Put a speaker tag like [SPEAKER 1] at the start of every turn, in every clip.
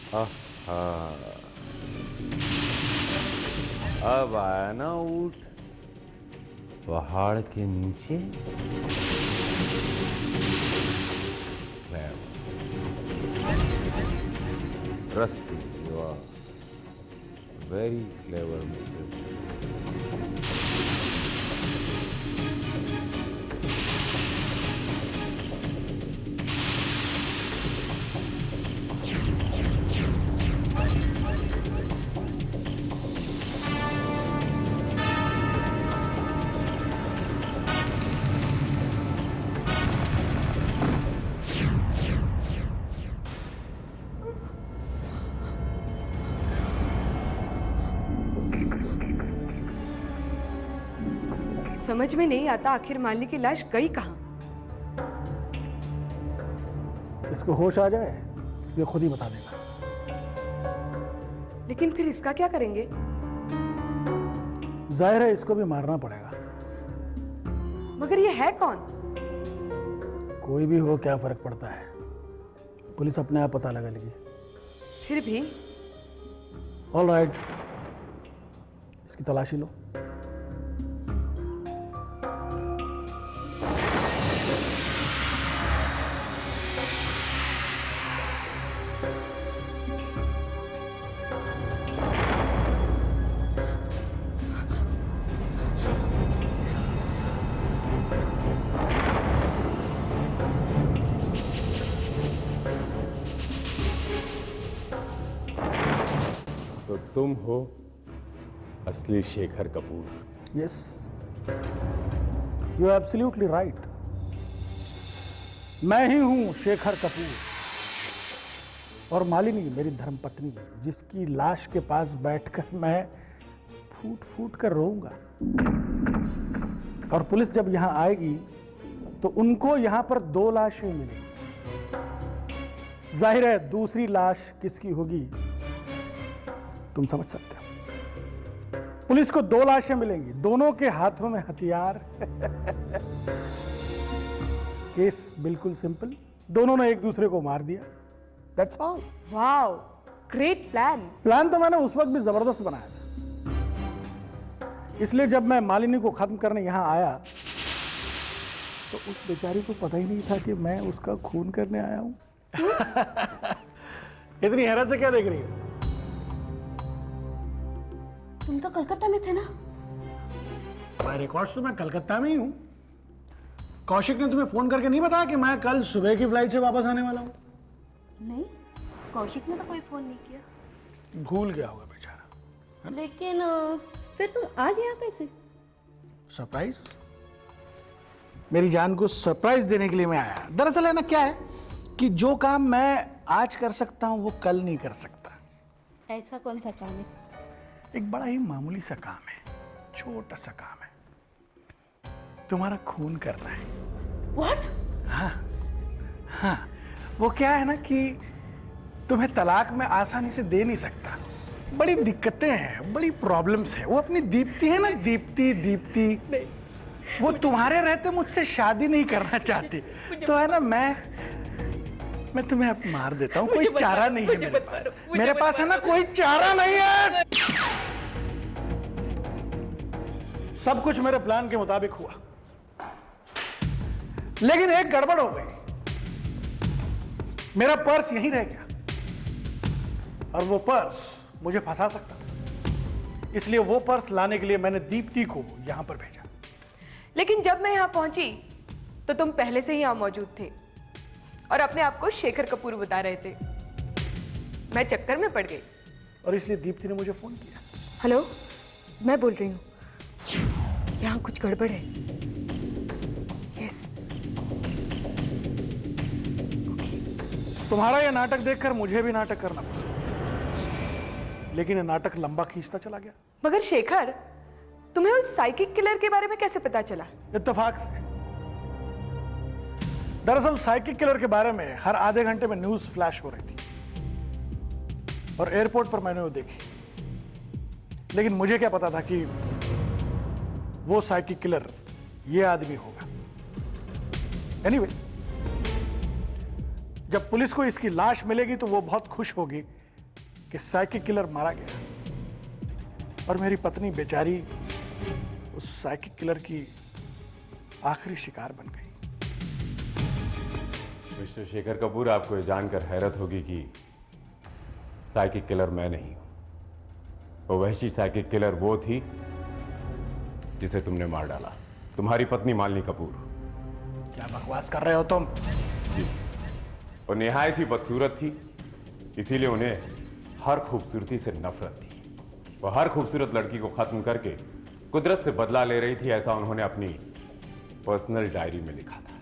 [SPEAKER 1] आहा, अब आया ना ऊंट पहाड़ के नीचे। Trust me, you are very clever mister.
[SPEAKER 2] समझ में नहीं आता आखिर मालिनी की लाश गई कहाँ।
[SPEAKER 3] इसको होश आ जाए ये खुद ही बता देगा।
[SPEAKER 2] लेकिन फिर इसका क्या करेंगे?
[SPEAKER 3] जाहिर है इसको भी मारना पड़ेगा।
[SPEAKER 2] मगर ये है कौन?
[SPEAKER 3] कोई भी हो क्या फर्क पड़ता है, पुलिस अपने आप पता लगा लेगी।
[SPEAKER 2] फिर भी
[SPEAKER 3] ऑल राइट, इसकी तलाशी लो।
[SPEAKER 1] तो तुम हो असली Shekhar Kapoor.
[SPEAKER 3] Yes, you are absolutely right. मैं ही हूं शेखर कपूर, और मालिनी मेरी धर्मपत्नी, जिसकी लाश के पास बैठकर मैं फूट फूट कर रोऊंगा। और पुलिस जब यहां आएगी तो उनको यहां पर 2 लाशें मिलेंगी। जाहिर है दूसरी लाश किसकी होगी तुम समझ सकते हो। पुलिस को 2 लाशें मिलेंगी, दोनों के हाथों में हथियार। केस बिल्कुल सिंपल, दोनों ने एक दूसरे को मार दिया। That's all.
[SPEAKER 2] Wow, great plan.
[SPEAKER 3] Plan तो मैंने उस वक्त भी जबरदस्त बनाया था, इसलिए जब मैं मालिनी को खत्म करने यहां आया तो उस बेचारी को पता ही नहीं था कि मैं उसका खून करने आया हूं। इतनी हैरत से क्या देख रही है?
[SPEAKER 4] तुम तो कलकत्ता में थे ना?
[SPEAKER 3] बाय रिकॉर्ड्स तो मैं कलकत्ता में ही हूं। कौशिक ने तुम्हें फोन करके नहीं बताया कि मैं कल सुबह की फ्लाइट से वापस आने वाला हूं?
[SPEAKER 4] नहीं, कौशिक ने तो कोई फोन नहीं किया।
[SPEAKER 3] भूल गया होगा बेचारा।
[SPEAKER 4] लेकिन फिर तुम आज यहाँ कैसे?
[SPEAKER 3] सरप्राइज? मेरी जान को सरप्राइज देने के लिए मैं आया। दरअसल है ना, क्या है कि जो काम मैं आज कर सकता हूं वो कल नहीं कर सकता।
[SPEAKER 4] ऐसा कौन सा काम है?
[SPEAKER 3] एक बड़ा ही मामूली सा काम है, छोटा सा काम है। तुम्हारा खून करना है।
[SPEAKER 4] What?
[SPEAKER 3] हाँ हाँ, वो क्या है ना कि तुम्हें तलाक में आसानी से दे नहीं सकता। बड़ी दिक्कतें हैं, बड़ी प्रॉब्लम्स है। वो अपनी दीप्ति है ना, दीप्ति वो तुम्हारे रहते मुझसे शादी नहीं करना चाहती। तो है ना, मैं तुम्हें अब मार देता हूँ। कोई चारा नहीं है मेरे पास। मेरे पास है ना कोई चारा नहीं है। सब कुछ मेरे प्लान के मुताबिक हुआ, लेकिन एक गड़बड़ हो गई। मेरा पर्स यहीं रह गया, और वो पर्स मुझे फंसा सकता था। इसलिए वो पर्स लाने के लिए मैंने दीप्ति को यहां पर भेजा।
[SPEAKER 2] लेकिन जब मैं यहाँ पहुंची तो तुम पहले से ही यहाँ मौजूद थे और अपने आप को शेखर कपूर बता रहे थे। मैं चक्कर में पड़ गई,
[SPEAKER 3] और इसलिए दीप्ति ने मुझे फोन किया।
[SPEAKER 2] हेलो, मैं बोल रही हूँ, यहाँ कुछ गड़बड़ है। यस।
[SPEAKER 3] तुम्हारा यह नाटक देखकर मुझे भी नाटक करना पड़ा, लेकिन यह नाटक लंबा खींचता चला गया।
[SPEAKER 2] मगर शेखर, तुम्हें उस साइकिक किलर के बारे में कैसे पता चला?
[SPEAKER 3] इत्तेफाक से। दरअसल साइकिक किलर के बारे में हर आधे घंटे में न्यूज फ्लैश हो रही थी, और एयरपोर्ट पर मैंने वो देखी। लेकिन मुझे क्या पता था कि वो साइकिक किलर ये आदमी होगा। एनीवे, जब पुलिस को इसकी लाश मिलेगी तो वो बहुत खुश होगी कि साइकिक किलर मारा गया और मेरी पत्नी बेचारी उस साइकिक किलर की आखिरी शिकार बन गई।
[SPEAKER 1] मिस्टर शेखर कपूर, आपको ये जानकर हैरत होगी कि साइकिक किलर मैं नहीं हूं। वो वहशी साइकिक किलर वो थी जिसे तुमने मार डाला, तुम्हारी पत्नी मालिनी कपूर।
[SPEAKER 3] क्या बकवास कर रहे हो तुम?
[SPEAKER 1] जी, वो निहायत ही बदसूरत थी, इसीलिए उन्हें हर खूबसूरती से नफरत थी। वो हर खूबसूरत लड़की को खत्म करके कुदरत से बदला ले रही थी, ऐसा उन्होंने अपनी पर्सनल डायरी में लिखा था।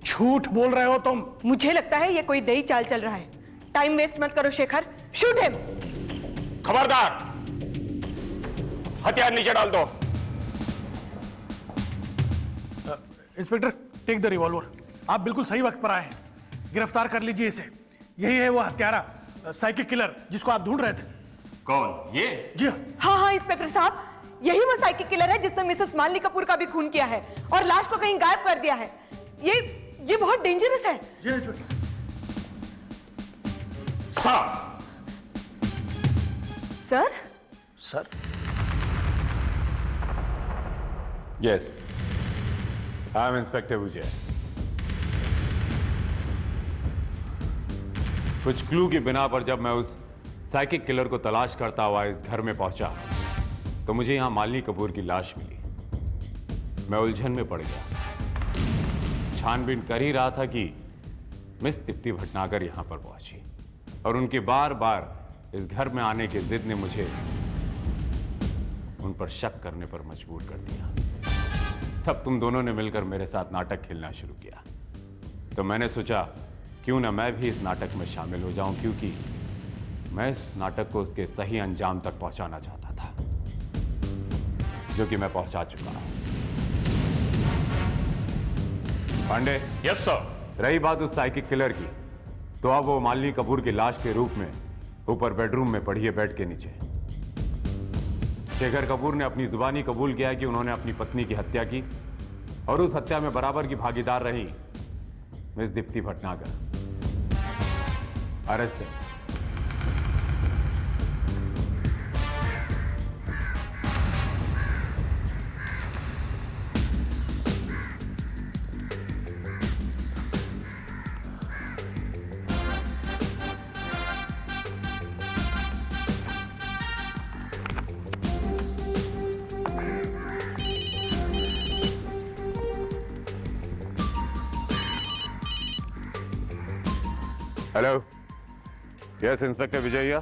[SPEAKER 3] झूठ बोल रहे हो तुम।
[SPEAKER 2] मुझे लगता है ये कोई नई चाल चल रहा है। टाइम वेस्ट मत करो शेखर, शूट हिम।
[SPEAKER 1] खबरदार, हथियार नीचे डाल दो।
[SPEAKER 3] Inspector, take the revolver. आप बिल्कुल सही वक्त पर आए हैं। गिरफ्तार कर लीजिए इसे। यही है वो हत्यारा, साइकिक किलर जिसको आप ढूंढ रहे थे।
[SPEAKER 1] कौन? ये?
[SPEAKER 3] जी हाँ।
[SPEAKER 2] हाँ हाँ इंस्पेक्टर साहब, यही वो साइकिक किलर है जिसने मिसेस मालिनी कपूर का भी खून किया है और लाश को कहीं गायब कर दिया है। ये बहुत डेंजरस है।
[SPEAKER 3] जी inspector.
[SPEAKER 2] Sir?
[SPEAKER 3] Sir?
[SPEAKER 1] Yes, I am inspector Vijay. कुछ क्लू की बिना पर जब मैं उस साइकिक किलर को तलाश करता हुआ इस घर में पहुंचा तो मुझे यहां मालिनी कपूर की लाश मिली। मैं उलझन में पड़ गया। छानबीन कर ही रहा था कि मिस दीप्ति भटनागर यहां पर पहुंची और उनके बार बार इस घर में आने की जिद ने मुझे उन पर शक करने पर मजबूर कर दिया। तब तुम दोनों ने मिलकर मेरे साथ नाटक खेलना शुरू किया, तो मैंने सोचा क्यों ना मैं भी इस नाटक में शामिल हो जाऊं, क्योंकि मैं इस नाटक को उसके सही अंजाम तक पहुंचाना चाहता था, जो कि मैं पहुंचा चुका हूं। पांडे।
[SPEAKER 5] Yes sir.
[SPEAKER 1] रही बात उस साइकिक किलर की, तो अब वो मालिनी कपूर की लाश के रूप में ऊपर बेडरूम में पड़ी है, बेड के नीचे। शेखर कपूर ने अपनी जुबानी कबूल किया कि उन्होंने अपनी पत्नी की हत्या की और उस हत्या में बराबर की भागीदार रही मिस दीप्ति भटनागर। अरेस्ट है। हेलो, यस इंस्पेक्टर विजय।